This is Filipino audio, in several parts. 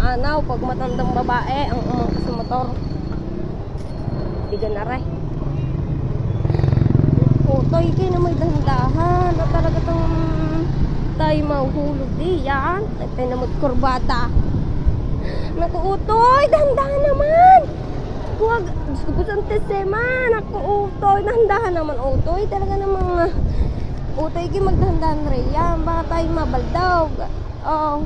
anaw pag matandang babae ang umangkas sa motor. Hindi ka na rin. Utoy, kayo na may dahan-dahan. Na talaga itong tayo mahuhulog diyan. At tayo na magkurbata. Naku, Utoy, dahan-dahan naman. Huwag, gusto ko sa tesema. Naku, Utoy, dahan-dahan naman, Utoy. Talaga namang Utoy, kayo magdahan-dahan rin yan. Baka tayo mabaldaw. Oh.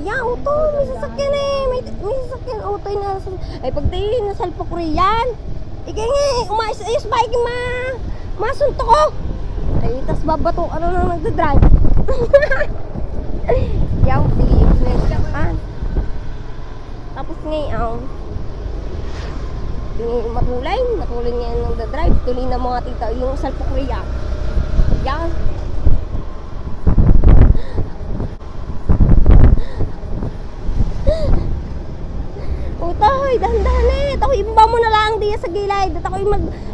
Yan, Utoy, may sasakyan eh. May sasakyan, Utoy na. Ay, pag tayo nasalpo ko rin yan. Ika nga, umayos-ayos ba? Ika masunto ko. Ay, tas babato, ano nang nagdadrive. Yaw, sige, sinasyakan. Tapos ngayon, matulay niya nang nagdadrive. Tuloy na mga tita, yung salpo ko yan. Yan. Utoy, dahan-dahan eh. Ako ibaba mo na lang diya sa gilid. At ako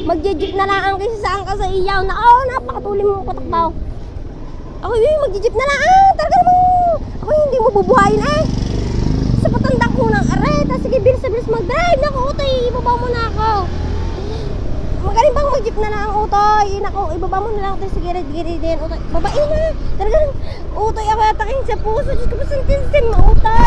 mag-jeep na lang kasi saan ka sa iyaw. Na napakatuloy mo patakbaw. Ako mag-jeep na lang. Talaga mo. Ako hindi mo bubuhayin eh. Sa patanda ko ng aret. Sige, bilis-bilis mag-drive. Naku, Utoy, ibaba mo na ako. Magaling bang mag-jeep na lang, Utoy? Naku, ibaba mo na lang ito sa gilid din. Utoy, babae na. Talaga, Utoy, ako yatakin sa puso. Diyos ko, pasantinsin mo, Utoy.